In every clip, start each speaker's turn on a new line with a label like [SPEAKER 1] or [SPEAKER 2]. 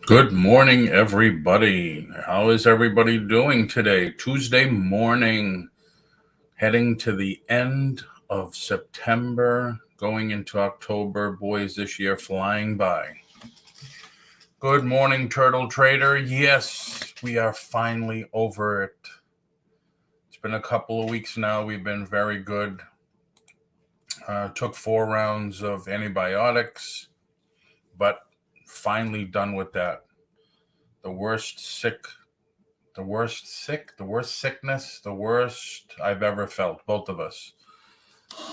[SPEAKER 1] Good morning, everybody. How is everybody doing today? Tuesday morning, heading to the end of September, going into October. Boys, this year flying by. Good morning, Turtle Trader. Yes, we are finally over it. It's been a couple of weeks now. We've been very good. Took 4 rounds of antibiotics, but finally done with that. The worst sickness, the worst I've ever felt, both of us.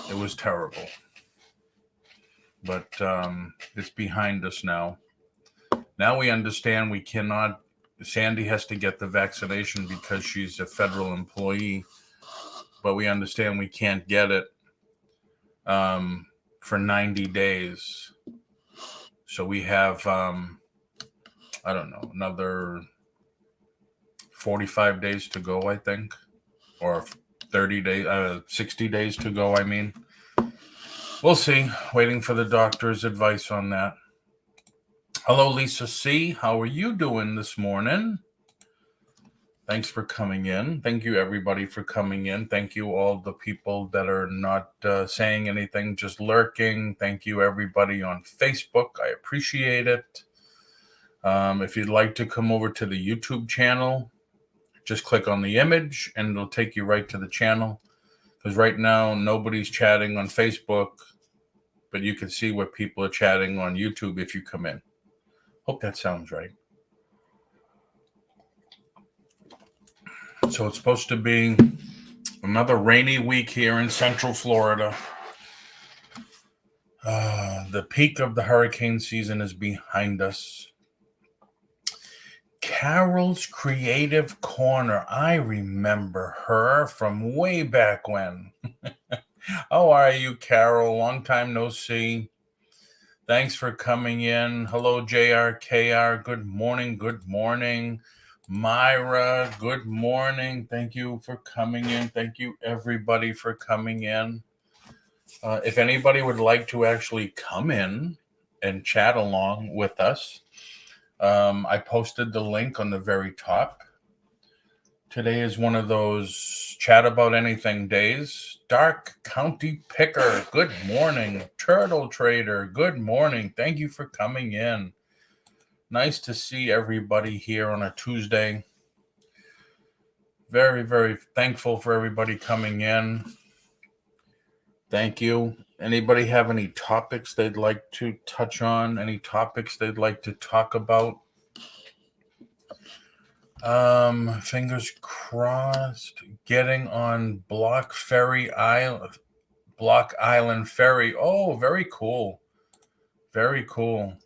[SPEAKER 1] It was terrible. But it's behind us now. Now we understand we cannot, Sandy has to get the vaccination because she's a federal employee, but we understand we can't get it for 90 days. So we have, another 45 days to go, I think, or 60 days to go, I mean. We'll see. Waiting for the doctor's advice on that. Hello, Lisa C. How are you doing this morning? Thanks for coming in. Thank you, everybody, for coming in. Thank you, all the people that are not saying anything, just lurking. Thank you, everybody on Facebook. I appreciate it. If you'd like to come over to the YouTube channel, just click on the image and it'll take you right to the channel. Because right now, nobody's chatting on Facebook, but you can see what people are chatting on YouTube if you come in. Hope that sounds right. So it's supposed to be another rainy week here in Central Florida. The peak of the hurricane season is behind us. Carol's Creative Corner. I remember her from way back when. How are you, Carol? Long time no see. Thanks for coming in. Hello, JRKR. Good morning. Good morning. Myra, good morning. Thank you for coming in. Thank you, everybody, for coming in. If anybody would like to actually come in and chat along with us, I posted the link on the very top. Today is one of those chat about anything days. Dark County Picker, good morning. Turtle Trader, good morning. Thank you for coming in. Nice to see everybody here on a Tuesday. Very, very thankful for everybody coming in. Thank you. Anybody have any topics they'd like to touch on? Any topics they'd like to talk about? Fingers crossed. Getting on Block Island Ferry. Oh, very cool. Very cool.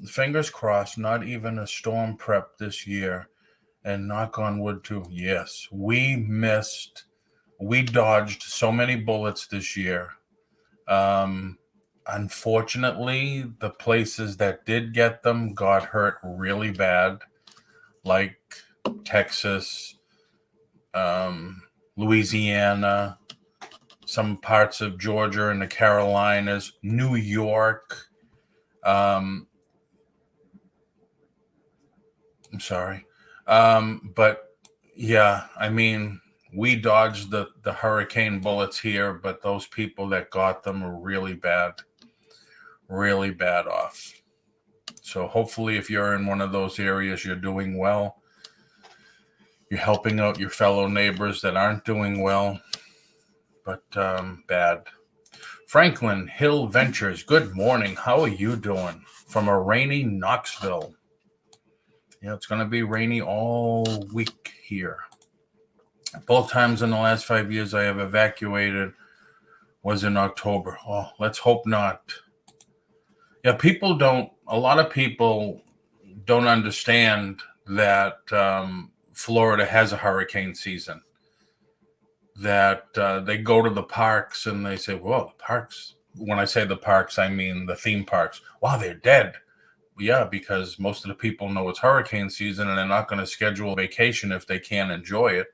[SPEAKER 1] Fingers crossed, not even a storm prep this year. And knock on wood too. Yes, we dodged so many bullets this year. Unfortunately, the places that did get them got hurt really bad, like Texas, Louisiana, some parts of Georgia and the Carolinas, New York. sorry. But yeah, I mean, we dodged the hurricane bullets here, but those people that got them are really bad off. So hopefully if you're in one of those areas, you're doing well. You're helping out your fellow neighbors that aren't doing well, but bad. Franklin Hill Ventures, good morning. How are you doing? From a rainy Knoxville. Yeah, it's going to be rainy all week here. Both times in the last 5 years I have evacuated was in October. Oh, let's hope not. Yeah, a lot of people don't understand that Florida has a hurricane season. That they go to the parks and they say, well, the parks, when I say the parks, I mean the theme parks. Wow, they're dead. Yeah, because most of the people know it's hurricane season and they're not going to schedule a vacation if they can't enjoy it.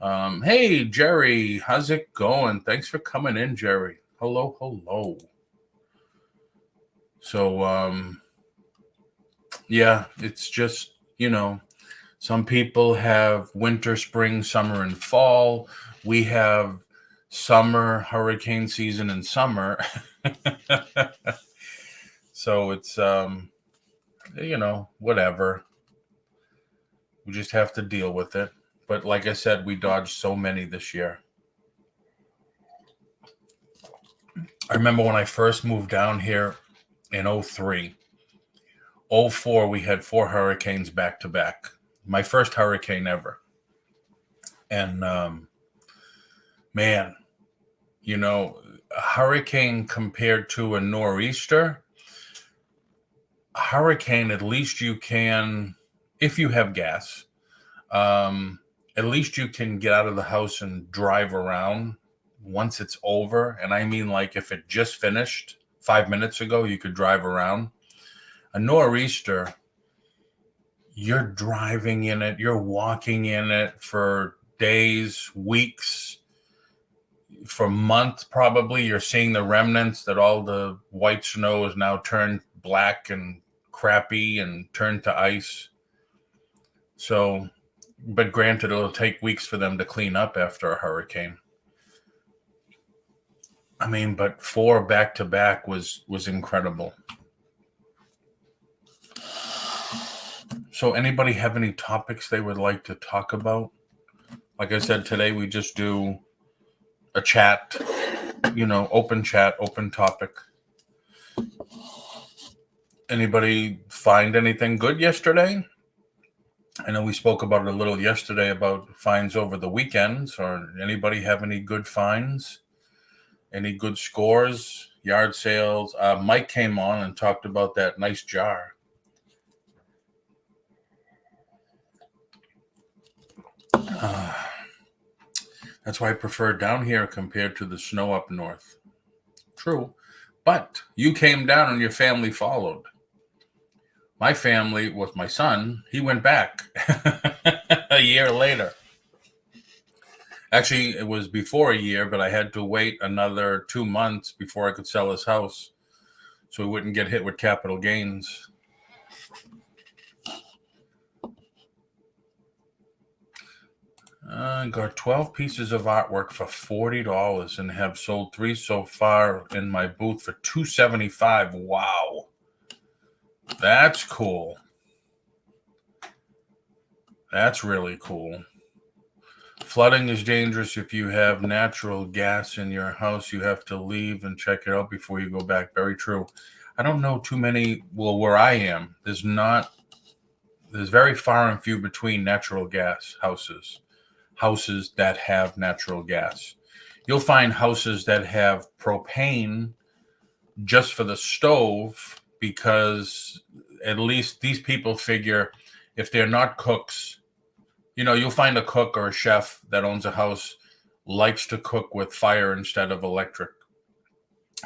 [SPEAKER 1] Hey, Jerry, how's it going? Thanks for coming in, Jerry. Hello. So, yeah, it's just, some people have winter, spring, summer, and fall. We have summer, hurricane season, and summer. So it's, whatever. We just have to deal with it. But like I said, we dodged so many this year. I remember when I first moved down here in 2003. 2004, we had 4 hurricanes back to back. My first hurricane ever. And man, a hurricane compared to a nor'easter, a hurricane, at least you can, if you have gas, at least you can get out of the house and drive around once it's over. And I mean, like, if it just finished 5 minutes ago, you could drive around. A nor'easter, you're driving in it, you're walking in it for days, weeks, for months probably. You're seeing the remnants that all the white snow is now turned black and crappy and turned to ice. So, but granted, it'll take weeks for them to clean up after a hurricane. I mean, but 4 back to back was incredible. So anybody have any topics they would like to talk about? Like I said, today we just do a chat, open chat, open topic. Anybody find anything good yesterday? I know we spoke about it a little yesterday about finds over the weekends. Or anybody have any good finds? Any good scores? Yard sales? Mike came on and talked about that nice jar. That's why I prefer down here compared to the snow up north. True. But you came down and your family followed. My family, with my son, he went back a year later. Actually, it was before a year, but I had to wait another 2 months before I could sell his house so he wouldn't get hit with capital gains. I got 12 pieces of artwork for $40 and have sold 3 so far in my booth for $275. Wow. That's cool. That's really cool. Flooding is dangerous. If you have natural gas in your house, you have to leave and check it out before you go back. Very true. I don't know too many. Well, where I am, there's very far and few between natural gas houses that have natural gas. You'll find houses that have propane just for the stove, because at least these people figure if they're not cooks, you'll find a cook or a chef that owns a house likes to cook with fire instead of electric.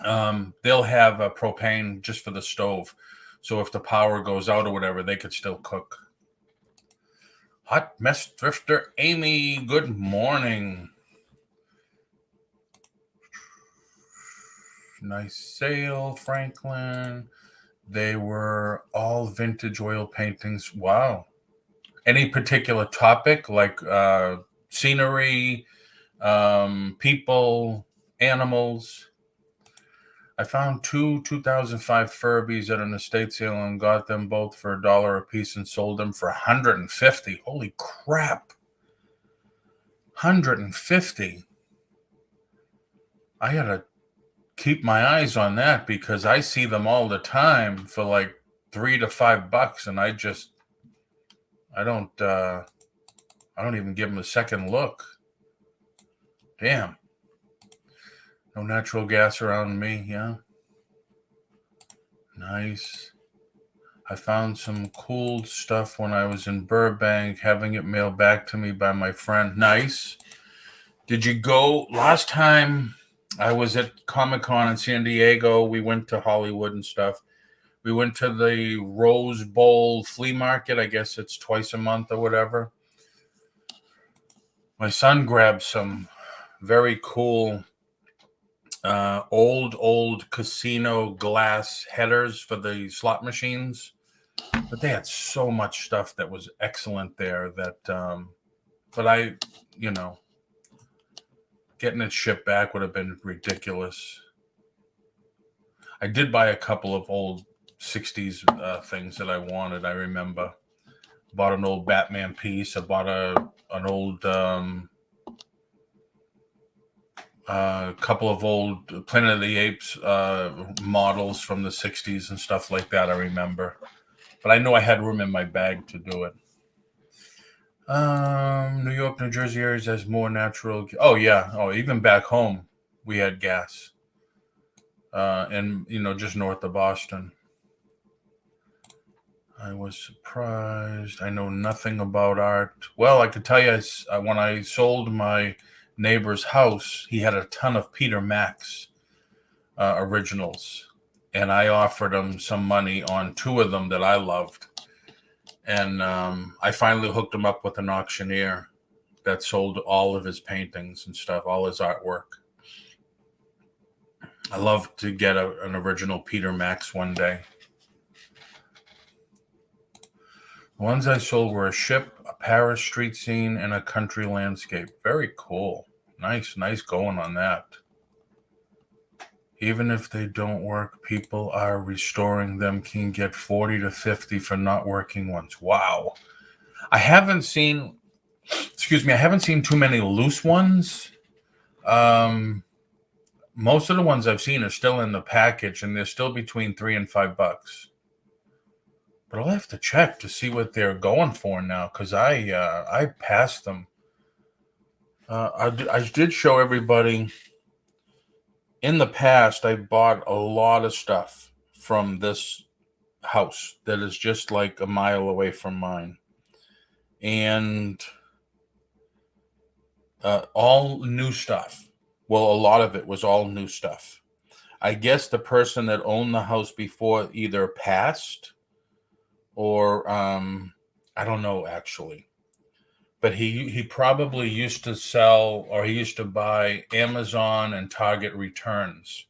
[SPEAKER 1] They'll have a propane just for the stove. So if the power goes out or whatever, they could still cook. Hot Mess Drifter Amy, good morning. Nice sale, Franklin. They were all vintage oil paintings. Wow. Any particular topic like scenery, people, animals? I found two 2005 Furbies at an estate sale and got them both for $1 a piece and sold them for 150. Holy crap. 150. I gotta keep my eyes on that because I see them all the time for like $3 to $5, and I don't even give them a second look. Damn. No natural gas around me, yeah. Nice. I found some cool stuff when I was in Burbank, having it mailed back to me by my friend. Nice. Did you go last time I was at Comic-Con in San Diego? We went to Hollywood and stuff. We went to the Rose Bowl flea market. I guess it's twice a month or whatever. My son grabbed some very cool old casino glass headers for the slot machines. But they had so much stuff that was excellent there that, but I, getting it shipped back would have been ridiculous. I did buy a couple of old 60s things that I wanted. I remember bought an old Batman piece. I bought an old couple of old Planet of the Apes models from the 60s and stuff like that. I remember, but I knew I had room in my bag to do it. New York, New Jersey areas has more natural. Oh yeah. Oh, even back home we had gas. And just north of Boston. I was surprised. I know nothing about art. Well, I could tell you when I sold my neighbor's house, he had a ton of Peter Max originals, and I offered him some money on two of them that I loved. And I finally hooked him up with an auctioneer that sold all of his paintings and stuff, all his artwork. I love to get an original Peter Max one day. The ones I sold were a ship, a Paris street scene, and a country landscape. Very cool. Nice going on that. Even if they don't work, people are restoring them can get 40 to 50 for not working ones. Wow. I haven't seen too many loose ones. Most of the ones I've seen are still in the package, and they're still between $3 and $5. But I'll have to check to see what they're going for now, because I passed them. I did show everybody in the past. I bought a lot of stuff from this house that is just like a mile away from mine, and all new stuff. Well, a lot of it was all new stuff. I guess the person that owned the house before either passed or I don't know actually. But he probably used to sell, or he used to buy Amazon and Target returns.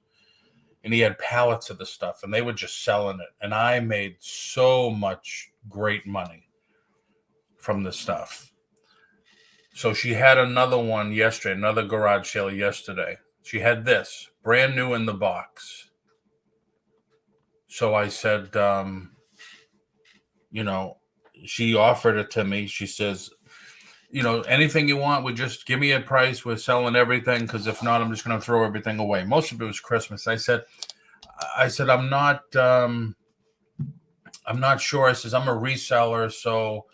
[SPEAKER 1] And he had pallets of the stuff, and they were just selling it. And I made so much great money from the stuff. So she had another one yesterday, another garage sale yesterday. She had this brand new in the box. So I said, she offered it to me. She says, anything you want, would just give me a price. We're selling everything, because if not, I'm just going to throw everything away. Most of it was Christmas. I said, I'm not sure. I says, I'm a reseller, so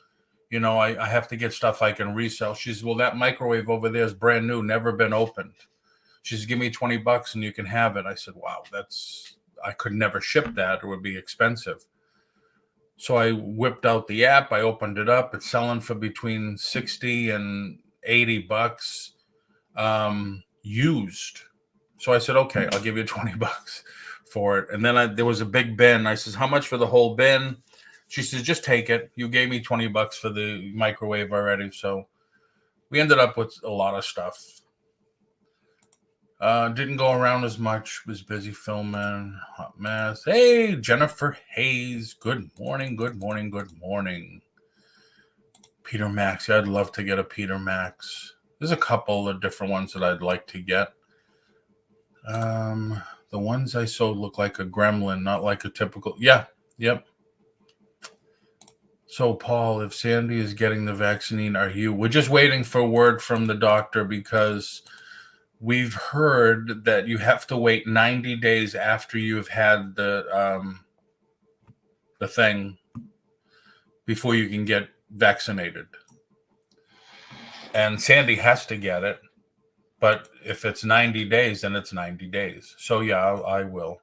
[SPEAKER 1] I have to get stuff I can resell. She says, well, that microwave over there is brand new, never been opened. She says, give me $20 and you can have it. I said, wow, I could never ship that. It would be expensive. So I whipped out the app. I opened it up. It's selling for between $60 and $80 used. So I said, okay, I'll give you $20 for it. And then there was a big bin. I says, how much for the whole bin? She says, just take it. You gave me $20 for the microwave already. So we ended up with a lot of stuff. Didn't go around as much. Was busy filming. Hot mess. Hey, Jennifer Hayes. Good morning. Good morning. Good morning. Peter Max. Yeah, I'd love to get a Peter Max. There's a couple of different ones that I'd like to get. The ones I sold look like a gremlin, not like a typical. Yeah. Yep. So, Paul, if Sandy is getting the vaccine, are you? We're just waiting for word from the doctor because we've heard that you have to wait 90 days after you've had the thing before you can get vaccinated. And Sandy has to get it, but if it's 90 days, then it's 90 days. So yeah, I will.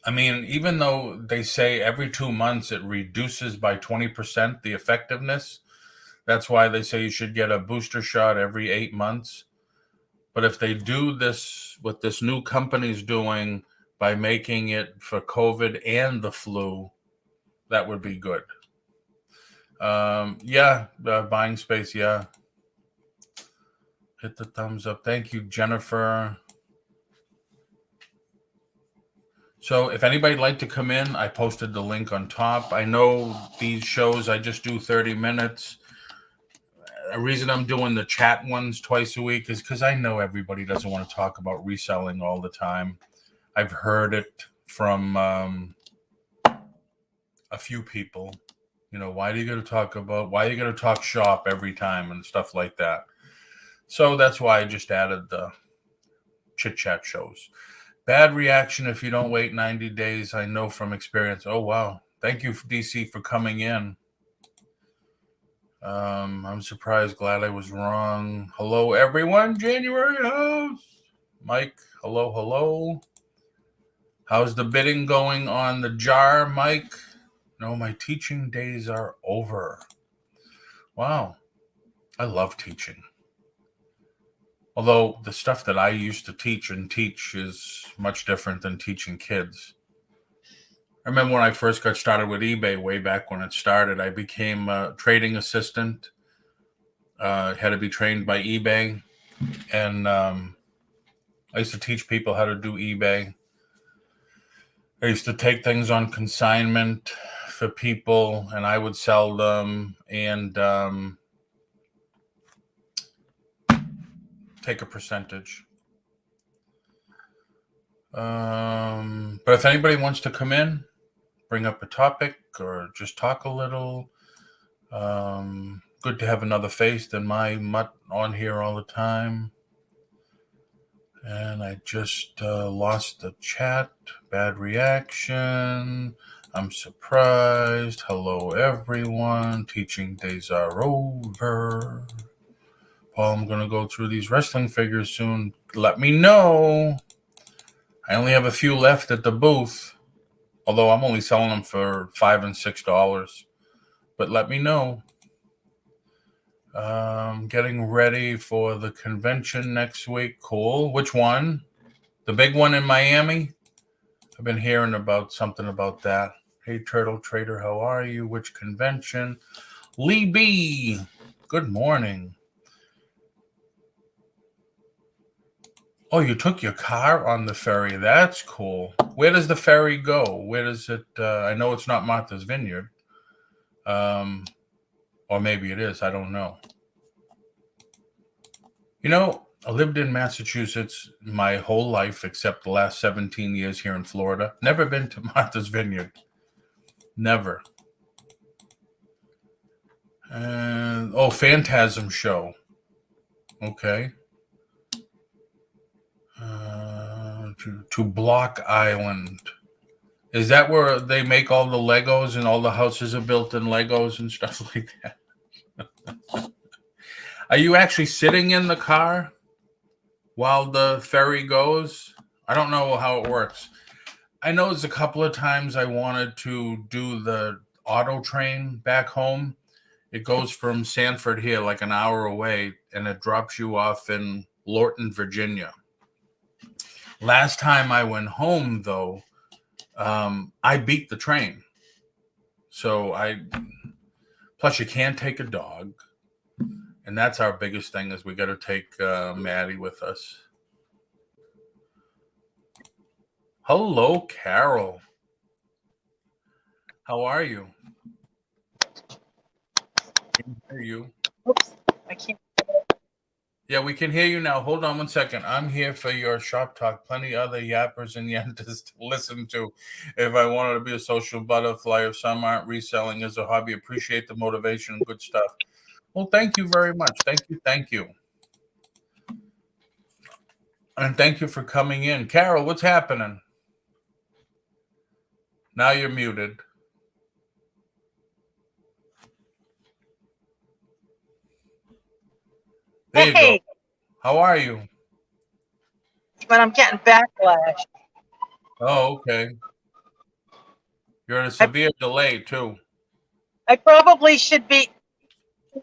[SPEAKER 1] I mean, even though they say every 2 months it reduces by 20% the effectiveness, that's why they say you should get a booster shot every 8 months. But if they do this, what this new company's doing by making it for COVID and the flu, that would be good. Buying space, yeah. Hit the thumbs up. Thank you, Jennifer. So if anybody'd like to come in, I posted the link on top. I know these shows, I just do 30 minutes. The reason I'm doing the chat ones twice a week is because I know everybody doesn't want to talk about reselling all the time. I've heard it from a few people. You know, why are you going to talk shop every time and stuff like that? So that's why I just added the chit chat shows. Bad reaction if you don't wait 90 days. I know from experience. Oh, wow. Thank you, DC, for coming in. I'm surprised. Glad I was wrong. Hello, everyone. January house. Mike, hello. How's the bidding going on the jar, Mike? No, my teaching days are over. Wow. I love teaching. Although the stuff that I used to teach is much different than teaching kids. I remember when I first got started with eBay, way back when it started, I became a trading assistant. Had to be trained by eBay. And I used to teach people how to do eBay. I used to take things on consignment for people, and I would sell them and take a percentage. But if anybody wants to come in, bring up a topic or just talk a little, good to have another face than my mutt on here all the time. And I just lost the chat. Bad reaction. I'm surprised. Hello, everyone. Teaching days are over. Paul, I'm going to go through these wrestling figures soon. Let me know. I only have a few left at the booth, although I'm only selling them for $5 and $6. But let me know. Getting ready for the convention next week. Cool. Which one? The big one in Miami? I've been hearing about something about that. Hey, Turtle Trader, how are you? Which convention? Lee B. Good morning. Oh, you took your car on the ferry. That's cool. Where does the ferry go? Where does it? I know it's not Martha's Vineyard. Or maybe it is. I don't know. You know, I lived in Massachusetts my whole life except the last 17 years here in Florida. Never been to Martha's Vineyard. Never. And Phantasm Show. Okay. To Block Island. Is that where they make all the Legos and all the houses are built in Legos and stuff like that? Are you actually sitting in the car while the ferry goes? I don't know how it works. I know there's a couple of times I wanted to do the auto train back home. It goes from Sanford here, like an hour away, and it drops you off in Lorton, Virginia. Last time I went home, though, I beat the train. So plus you can't take a dog. And And that's our biggest thing is we got to take Maddie with us. Hello, Carol. How are you? Can hear you.
[SPEAKER 2] Oops, I can't.
[SPEAKER 1] Yeah, we can hear you now. Hold on one second. I'm here for your shop talk. Plenty other yappers and yantas to listen to. If I wanted to be a social butterfly, if some aren't reselling as a hobby, appreciate the motivation and good stuff. Well, thank you very much. Thank you. Thank you. And thank you for coming in. Carol, what's happening? Now you're muted. There you go. How are you?
[SPEAKER 2] But I'm getting backlash.
[SPEAKER 1] Oh, okay. You're in a severe delay, too.
[SPEAKER 2] I probably should be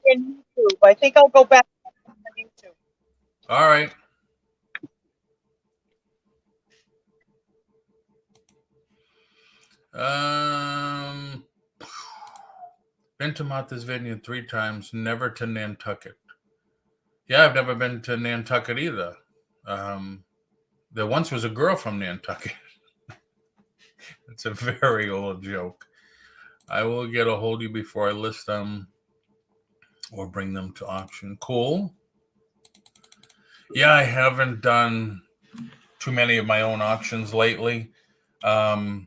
[SPEAKER 2] in YouTube. I think I'll go back to YouTube.
[SPEAKER 1] All right. Been to Martha's Vineyard 3 times, never to Nantucket. Yeah, I've never been to Nantucket either. There once was a girl from Nantucket. It's a very old joke. I will get a hold of you before I list them or bring them to auction. Cool. Yeah, I haven't done too many of my own auctions lately. I'm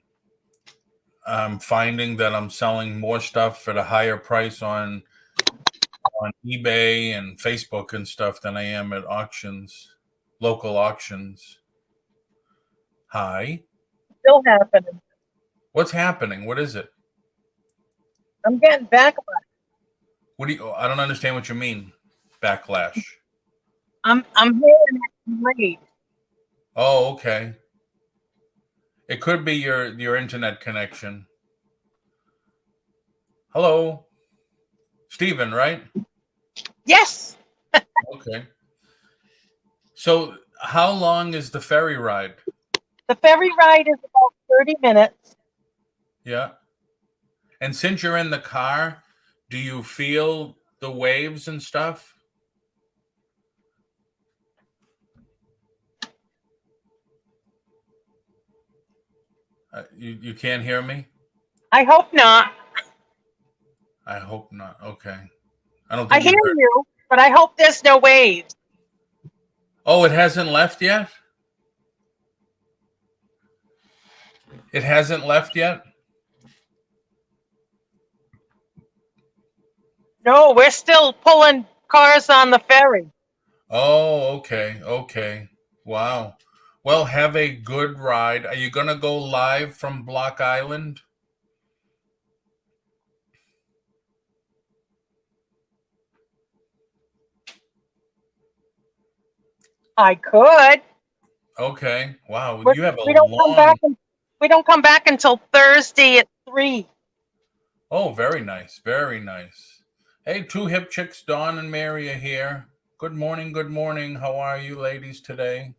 [SPEAKER 1] finding that I'm selling more stuff at a higher price on eBay and Facebook and stuff than I am at auctions, local auctions. Hi.
[SPEAKER 2] Still happening.
[SPEAKER 1] What's happening? What is it?
[SPEAKER 2] I'm getting backlash.
[SPEAKER 1] What do you? I don't understand what you mean. Backlash.
[SPEAKER 2] I'm hearing it late.
[SPEAKER 1] Oh, okay. It could be your internet connection. Hello, Stephen, right?
[SPEAKER 2] Yes.
[SPEAKER 1] Okay. So, how long is the ferry ride?
[SPEAKER 2] The ferry ride is about 30 minutes.
[SPEAKER 1] Yeah. And since you're in the car, do you feel the waves and stuff? You can't hear me?
[SPEAKER 2] I hope not.
[SPEAKER 1] I hope not. Okay. I don't
[SPEAKER 2] I
[SPEAKER 1] think
[SPEAKER 2] hear
[SPEAKER 1] you heard.
[SPEAKER 2] you, but I hope there's no waves.
[SPEAKER 1] Oh, it hasn't left yet? It hasn't left yet?
[SPEAKER 2] No, we're still pulling cars on the ferry.
[SPEAKER 1] Oh, okay. Okay. Wow. Well, have a good ride. Are you going to go live from Block Island?
[SPEAKER 2] I could.
[SPEAKER 1] Okay. Wow.
[SPEAKER 2] We're,
[SPEAKER 1] You have a
[SPEAKER 2] we don't come back.
[SPEAKER 1] long.
[SPEAKER 2] We don't come back until Thursday at 3.
[SPEAKER 1] Oh, very nice. Very nice. Hey, two hip chicks, Dawn and Mary are here. Good morning. Good morning. How are you ladies today?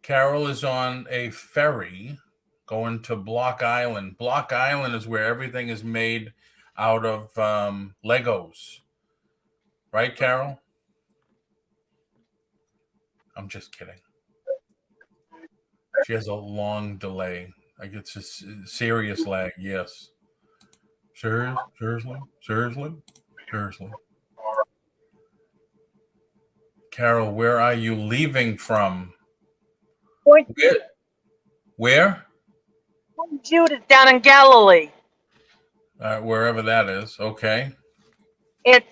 [SPEAKER 1] Carol is on a ferry going to Block Island. Block Island is where everything is made out of Legos. Right, Carol? I'm just kidding. She has a long delay. Like it's a serious lag. Yes. Seriously? Carol, where are you leaving from?
[SPEAKER 2] Point
[SPEAKER 1] Where?
[SPEAKER 2] Judas down in Galilee.
[SPEAKER 1] Wherever that is. Okay.
[SPEAKER 2] It's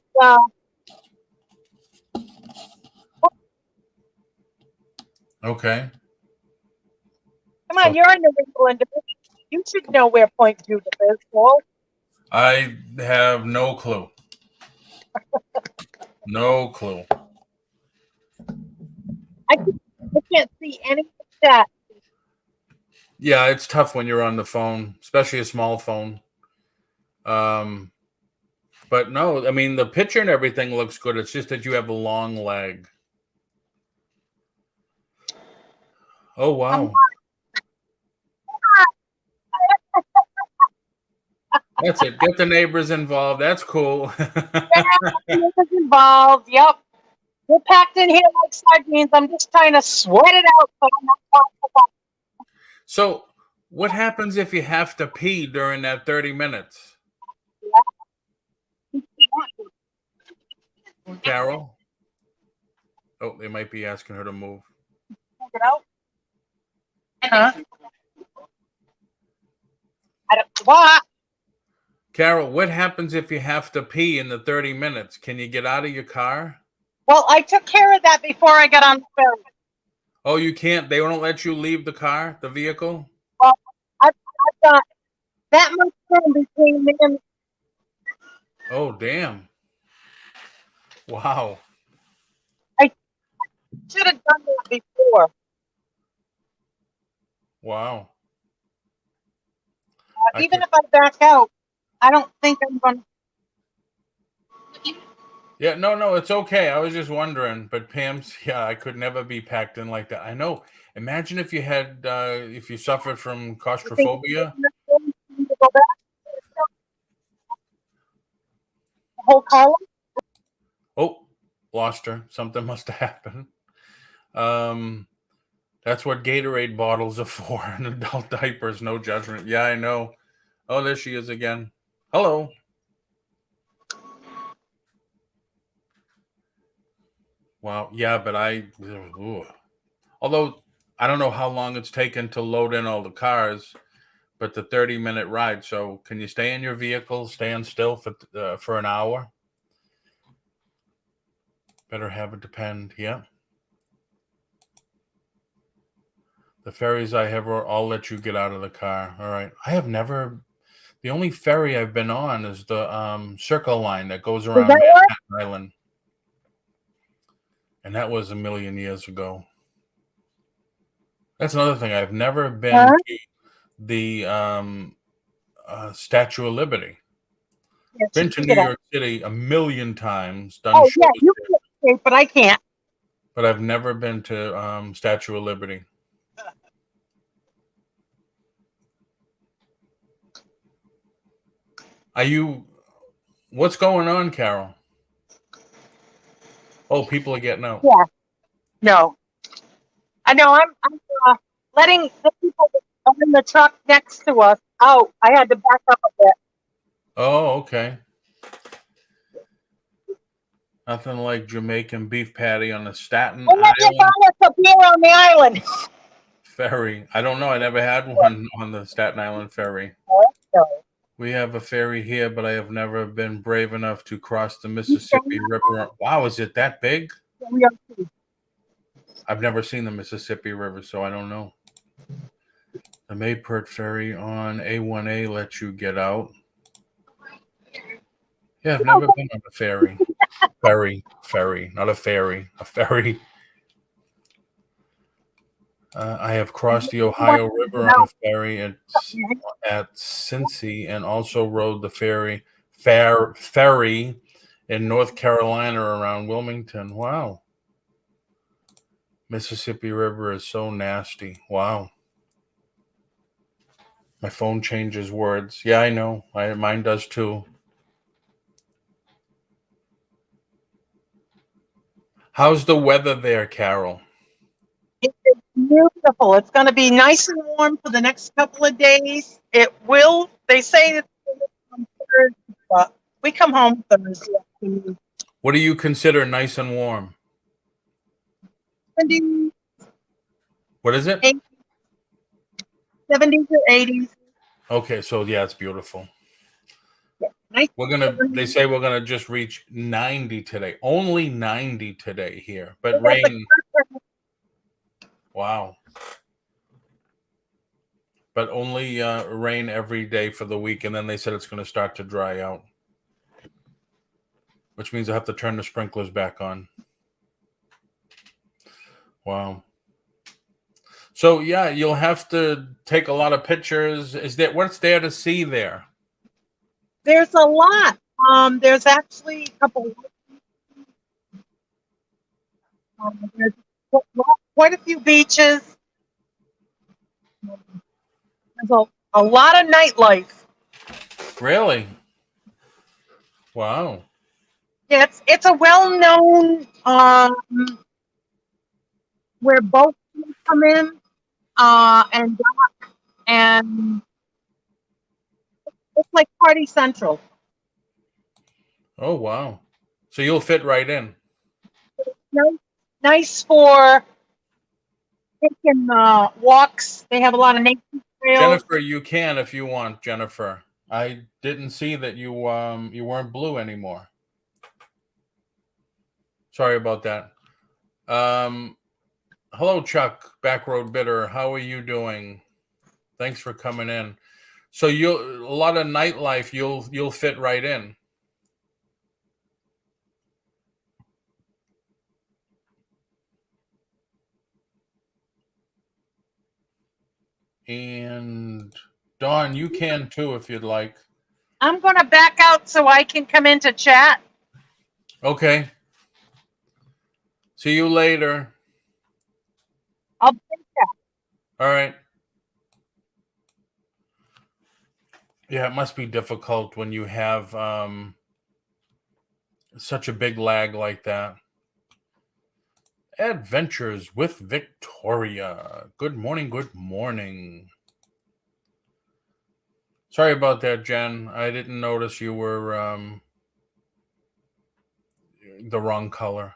[SPEAKER 1] Okay.
[SPEAKER 2] come on, you're in New England. You should know where Point Judas is, Paul.
[SPEAKER 1] I have no clue. No clue.
[SPEAKER 2] I can't see any of that.
[SPEAKER 1] Yeah, it's tough when you're on the phone, especially a small phone. But no, I mean the picture and everything looks good. It's just that you have a long leg. Oh wow. That's it. Get the neighbors involved. That's cool.
[SPEAKER 2] Neighbors involved. Yep. We're packed in here like sardines. I'm just trying to sweat it out. So I'm not talking about
[SPEAKER 1] So, what happens if you have to pee during that 30 minutes, Carol? Oh, they might be asking her to move.
[SPEAKER 2] it out. Huh? I don't, what?
[SPEAKER 1] Carol, what happens if you have to pee in the 30 minutes? Can you get out of your car?
[SPEAKER 2] Well, I took care of that before I got on the ferry.
[SPEAKER 1] Oh, you can't? They won't let you leave the car, the vehicle?
[SPEAKER 2] Well, I've got that much room between me and
[SPEAKER 1] Oh, damn. Wow.
[SPEAKER 2] I should have done that before.
[SPEAKER 1] Wow.
[SPEAKER 2] Even if I back out, I don't think I'm going to.
[SPEAKER 1] Yeah, no, it's okay. I was just wondering, but Pam's, yeah, I could never be packed in like that. I know. Imagine if you had, if you suffered from claustrophobia.
[SPEAKER 2] Go back the whole column.
[SPEAKER 1] Oh, lost her. Something must have happened. That's what Gatorade bottles are for, and adult diapers. No judgment. Yeah, I know. Oh, there she is again. Hello. Wow. Yeah, but ooh. Although I don't know how long it's taken to load in all the cars, but the 30-minute ride. So can you stay in your vehicle, stand still for an hour? Better have it depend. Yeah. The ferries I have, I'll let you get out of the car. All right. I have never. The only ferry I've been on is the Circle Line that goes
[SPEAKER 2] Does
[SPEAKER 1] around
[SPEAKER 2] that work?
[SPEAKER 1] Manhattan Island, and that was a million years ago. That's another thing. I've never been to the Statue of Liberty.
[SPEAKER 2] Yes,
[SPEAKER 1] Been to New York City a million times. Done
[SPEAKER 2] oh,
[SPEAKER 1] shows
[SPEAKER 2] yeah, you
[SPEAKER 1] there,
[SPEAKER 2] can escape, but I can't.
[SPEAKER 1] but I've never been to Statue of Liberty. Are you? What's going on, Carol? Oh, people are getting out.
[SPEAKER 2] Yeah, no. I know. I'm letting the people that are in the truck next to us out. I had to back up a bit.
[SPEAKER 1] Oh, okay. Nothing like Jamaican beef patty on the Staten
[SPEAKER 2] And then you
[SPEAKER 1] Island
[SPEAKER 2] bought us a beer on the island.
[SPEAKER 1] ferry. I don't know. I never had one on the Staten Island ferry.
[SPEAKER 2] No.
[SPEAKER 1] We have a ferry here, but I have never been brave enough to cross the Mississippi River. Wow, is it that big?
[SPEAKER 2] We are too.
[SPEAKER 1] I've never seen the Mississippi River, so I don't know. The Mayport ferry on A1A lets you get out. Yeah, I've never been on a ferry. Ferry, not a ferry, a ferry. I have crossed the Ohio River on a ferry at Cincy, and also rode the ferry in North Carolina around Wilmington. Wow. Mississippi River is so nasty. Wow. My phone changes words. Yeah, I know. Mine does too. How's the weather there, Carol?
[SPEAKER 2] It's beautiful. It's going to be nice and warm for the next couple of days. It will. They say it's on Thursday, but we come home Thursday afternoon.
[SPEAKER 1] What do you consider nice and warm?
[SPEAKER 2] 70s,
[SPEAKER 1] What is it?
[SPEAKER 2] 70s or 80s.
[SPEAKER 1] Okay, so yeah, it's beautiful.
[SPEAKER 2] Yeah, nice.
[SPEAKER 1] They say we're gonna just reach 90 today. Only 90 today here, but rain. Wow. But only rain every day for the week, and then they said it's going to start to dry out, which means I have to turn the sprinklers back on. Wow. So yeah, you'll have to take a lot of pictures. What's there to see there?
[SPEAKER 2] There's a lot. There's actually a couple. There's quite a few beaches. There's a lot of nightlife.
[SPEAKER 1] Really? Wow.
[SPEAKER 2] Yeah, it's a well-known where boats come in and dock, and it's like Party Central.
[SPEAKER 1] Oh, wow. So you'll fit right in.
[SPEAKER 2] Nice, nice for taking walks. They have a lot of nature trails.
[SPEAKER 1] Jennifer, you can if you want, Jennifer. I didn't see that you weren't blue anymore. Sorry about that. Hello, Chuck, Backroad Bitter. How are you doing? Thanks for coming in. So you'll a lot of nightlife. You'll fit right in. And Dawn, you can too if you'd like.
[SPEAKER 2] I'm going to back out so I can come into chat.
[SPEAKER 1] Okay. See you later.
[SPEAKER 2] I'll take that.
[SPEAKER 1] All right. Yeah, it must be difficult when you have such a big lag like that. Adventures with Victoria. Good morning. Good morning. Sorry about that, Jen. I didn't notice you were the wrong color.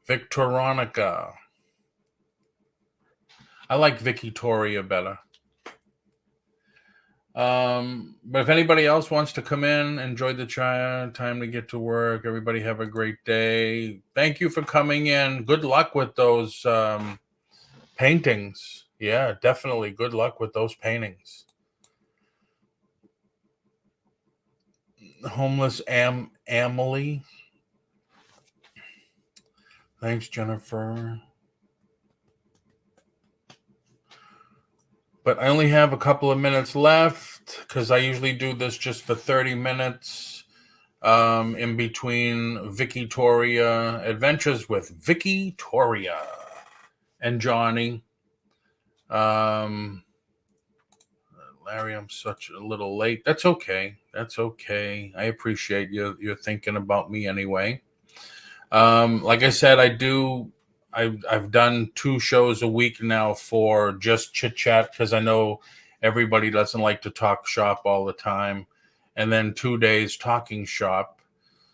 [SPEAKER 1] Victoronica. I like Victoria better. But if anybody else wants to come in, enjoy the time to get to work. Everybody have a great day. Thank you for coming in. Good luck with those paintings. Yeah, definitely. Good luck with those paintings. Homeless Emily. Thanks, Jennifer. But I only have a couple of minutes left because I usually do this just for 30 minutes in between Victoria Adventures with Victoria and Johnny. Larry, I'm such a little late. That's okay. That's okay. I appreciate you. You're thinking about me anyway. Like I said, I've done 2 shows a week now for just chit chat because I know everybody doesn't like to talk shop all the time, and then 2 days talking shop.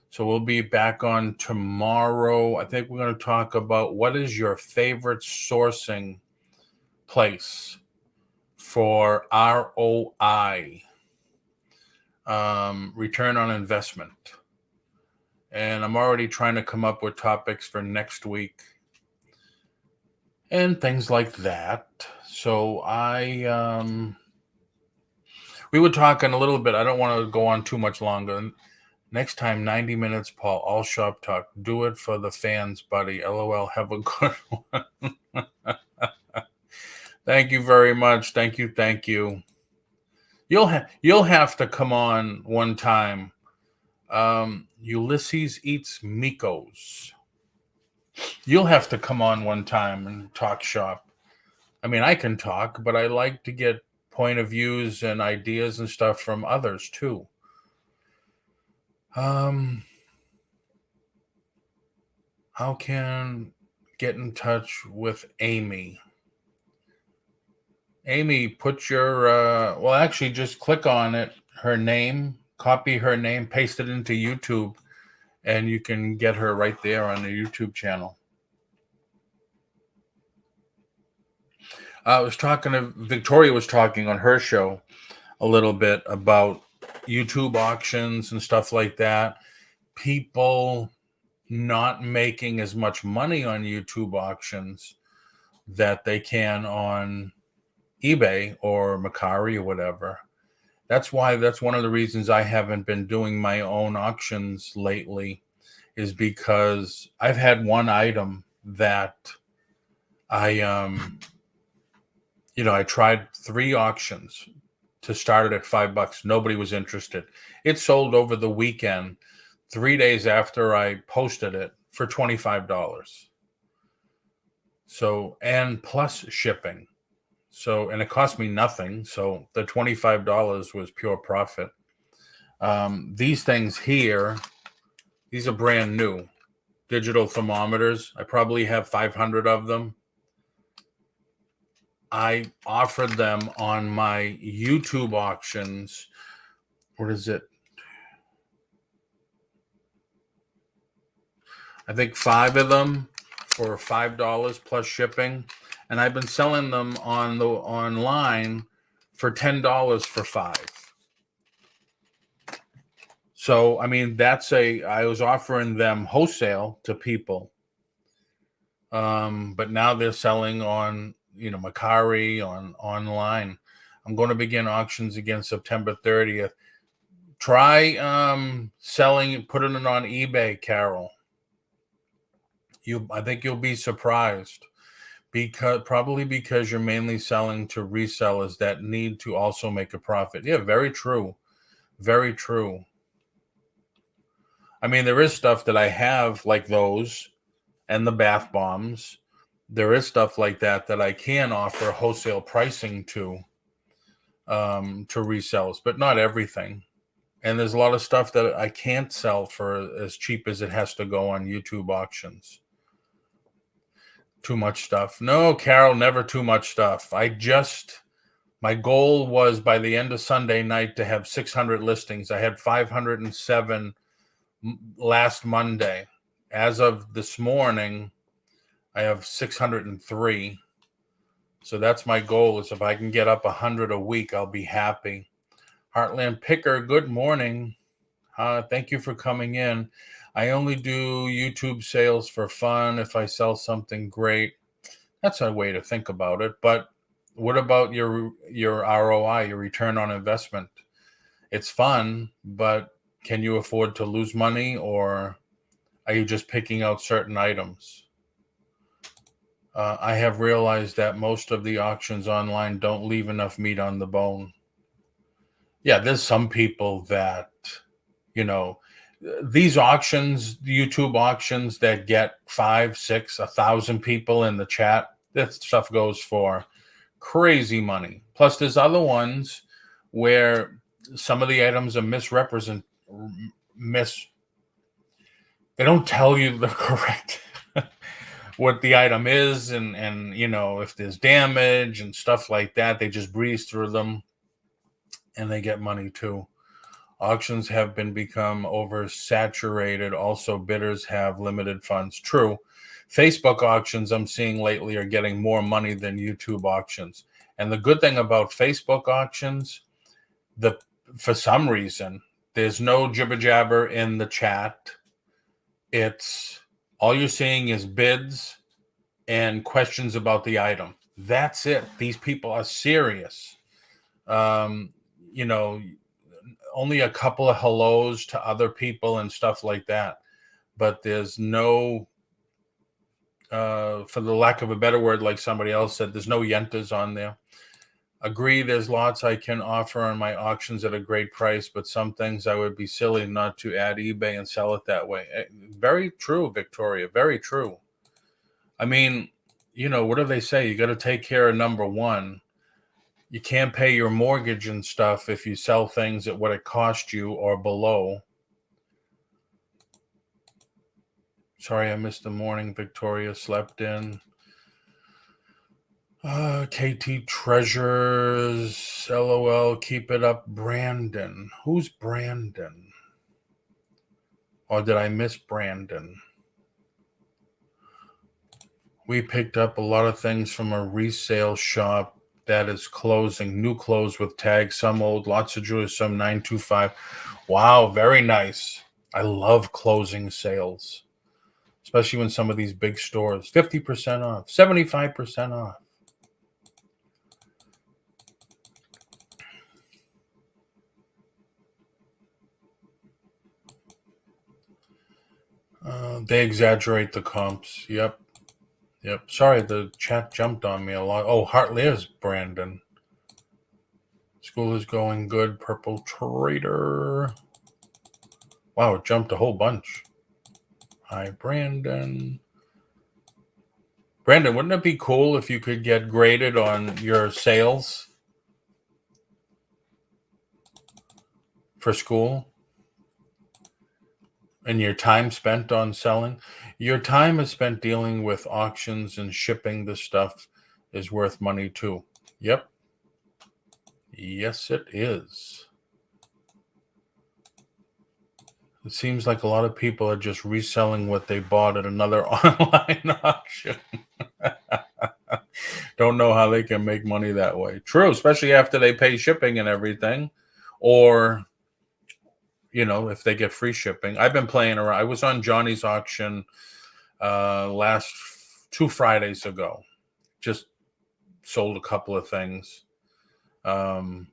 [SPEAKER 1] So we'll be back on tomorrow. I think we're going to talk about what is your favorite sourcing place for ROI, return on investment. And I'm already trying to come up with topics for next week and things like that. So we were talking a little bit. I don't want to go on too much longer. Next time, 90 minutes, Paul, all shop talk. Do it for the fans, buddy. LOL. Have a good one. Thank you very much. Thank you. Thank you. You'll have to come on one time. Ulysses eats Mikos. You'll have to come on one time and talk shop. I mean, I can talk, but I like to get point of views and ideas and stuff from others too. How can get in touch with Amy? Amy, put your well, actually, just click on it. Her name, copy her name, paste it into YouTube, and you can get her right there on the YouTube channel. I was talking to Victoria was talking on her show a little bit about YouTube auctions and stuff like that. People not making as much money on YouTube auctions that they can on eBay or Mercari or whatever. That's one of the reasons I haven't been doing my own auctions lately, is because I've had one item that I I tried 3 auctions to start it at $5. Nobody was interested. It sold over the weekend, 3 days after I posted it, for $25. So, and plus shipping. So, and it cost me nothing. So the $25 was pure profit. These things here, these are brand new digital thermometers. I probably have 500 of them. I offered them on my YouTube auctions. What is it? I think 5 of them for $5 plus shipping, and I've been selling them online for $10 for 5. So I mean, I was offering them wholesale to people, but now they're selling on Macari online. I'm going to begin auctions again September 30th. Try selling, putting it on eBay, Carol. I think you'll be surprised because you're mainly selling to resellers that need to also make a profit. Yeah, very true. Very true. I mean, there is stuff that I have like those and the bath bombs. There is stuff like that I can offer wholesale pricing to resellers, but not everything. And there's a lot of stuff that I can't sell for as cheap as it has to go on YouTube auctions. Too much stuff. No, Carol, never too much stuff. My goal was by the end of Sunday night to have 600 listings. I had 507 last Monday. As of this morning, I have 603. So that's my goal, is if I can get up 100 a week, I'll be happy. Heartland Picker, good morning. Thank you for coming in. I only do YouTube sales for fun. If I sell something great, that's a way to think about it. But what about your ROI, your return on investment? It's fun, but can you afford to lose money, or are you just picking out certain items? I have realized that most of the auctions online don't leave enough meat on the bone. Yeah, there's some people that, these auctions, YouTube auctions that get 5, 6, 1,000 people in the chat, that stuff goes for crazy money. Plus, there's other ones where some of the items are they don't tell you the correct what the item is, and if there's damage and stuff like that, they just breeze through them and they get money too. Auctions have become oversaturated. Also, bidders have limited funds. True. Facebook auctions I'm seeing lately are getting more money than YouTube auctions. And the good thing about Facebook auctions, for some reason, there's no jibber jabber in the chat. It's all you're seeing is bids and questions about the item. That's it. These people are serious. Only a couple of hellos to other people and stuff like that. But there's no, for the lack of a better word, like somebody else said, there's no yentas on there. Agree, there's lots I can offer on my auctions at a great price, but some things I would be silly not to add eBay and sell it that way. Very true, Victoria. Very true. I mean, what do they say? You got to take care of number one. You can't pay your mortgage and stuff if you sell things at what it cost you or below. Sorry, I missed the morning. Victoria slept in. KT Treasures, LOL, keep it up. Brandon. Who's Brandon? Or did I miss Brandon? We picked up a lot of things from a resale shop that is closing. New clothes with tags, some old, lots of jewelry, some 925. Wow, very nice. I love closing sales, especially when some of these big stores, 50% off, 75% off. They exaggerate the comps. Yep. Sorry, the chat jumped on me a lot. Oh, Hartley's Brandon. School is going good. Purple Trader. Wow, it jumped a whole bunch. Hi, Brandon. Brandon, wouldn't it be cool if you could get graded on your sales for school and your time spent on selling? Your time is spent dealing with auctions and shipping the stuff is worth money too. Yep. Yes, it is. It seems like a lot of people are just reselling what they bought at another online auction. Don't know how they can make money that way. True, especially after they pay shipping and everything. Or, if they get free shipping. I've been playing around. I was on Johnny's auction last 2 Fridays ago. Just sold a couple of things. But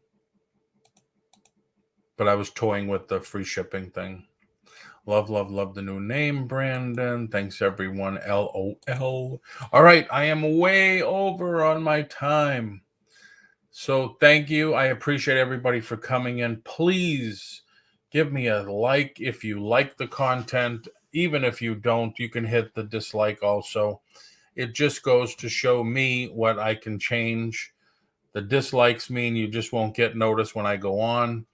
[SPEAKER 1] I was toying with the free shipping thing. Love, love, love the new name, Brandon. Thanks, everyone. LOL. All right, I am way over on my time. So thank you. I appreciate everybody for coming in. Please give me a like if you like the content. Even if you don't, you can hit the dislike also. It just goes to show me what I can change. The dislikes mean you just won't get noticed when I go on.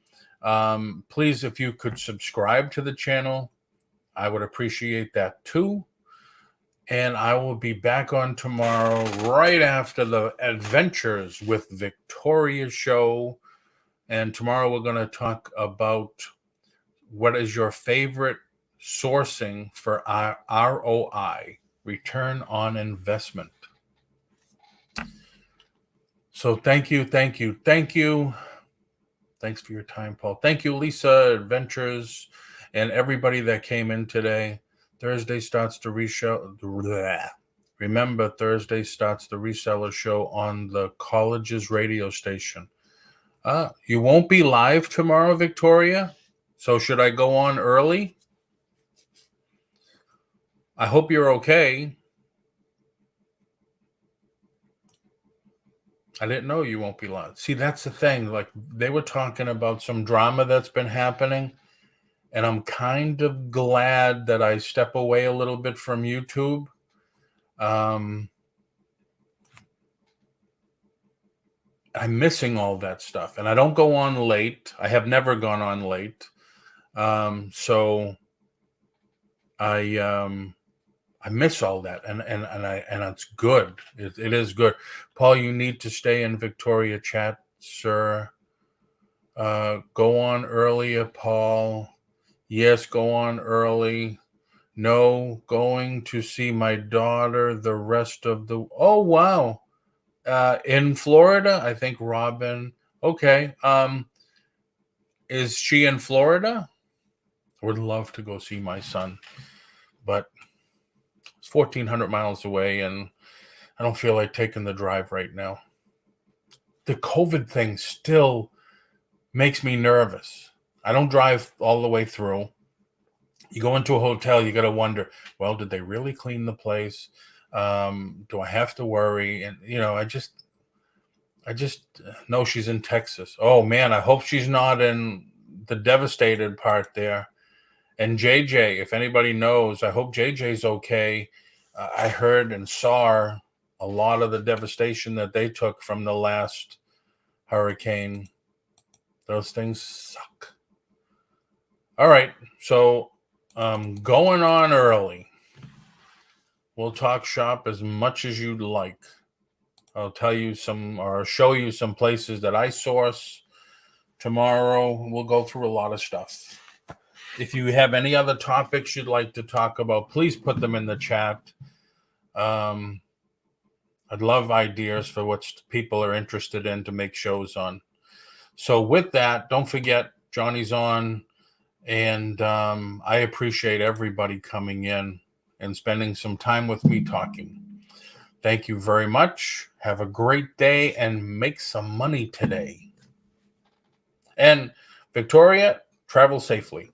[SPEAKER 1] Please, if you could subscribe to the channel, I would appreciate that too. And I will be back on tomorrow right after the Adventures with Victoria show. And tomorrow we're going to talk about what is your favorite sourcing for ROI, return on investment. So thank you, thank you, thank you. Thanks for your time, Paul. Thank you, Lisa, Adventures, and everybody that came in today. Thursday starts the Remember, Thursday starts the reseller show on the college's radio station. You won't be live tomorrow, Victoria? So should I go on early? I hope you're okay. I didn't know you won't be live. See, that's the thing. Like, they were talking about some drama that's been happening, and I'm kind of glad that I step away a little bit from YouTube. I'm missing all that stuff, and I don't go on late. I have never gone on late. So I miss all that, and it's good. It is good. Paul, you need to stay in Victoria chat, sir. Go on earlier, Paul. Yes, go on early. No, going to see my daughter the rest of the. Oh wow, in Florida, I think Robin. Okay, is she in Florida? I would love to go see my son, but it's 1,400 miles away, and I don't feel like taking the drive right now. The COVID thing still makes me nervous. I don't drive all the way through. You go into a hotel, you got to wonder, well, did they really clean the place? Do I have to worry? And, I just know she's in Texas. Oh, man, I hope she's not in the devastated part there. And JJ, if anybody knows, I hope JJ's okay. I heard and saw a lot of the devastation that they took from the last hurricane. Those things suck. All right, so going on early. We'll talk shop as much as you'd like. I'll tell you or show you some places that I source. Tomorrow, we'll go through a lot of stuff. If you have any other topics you'd like to talk about, please put them in the chat. I'd love ideas for what people are interested in to make shows on. So with that, don't forget, Johnny's on, and I appreciate everybody coming in and spending some time with me talking. Thank you very much. Have a great day and make some money today. And Victoria, travel safely.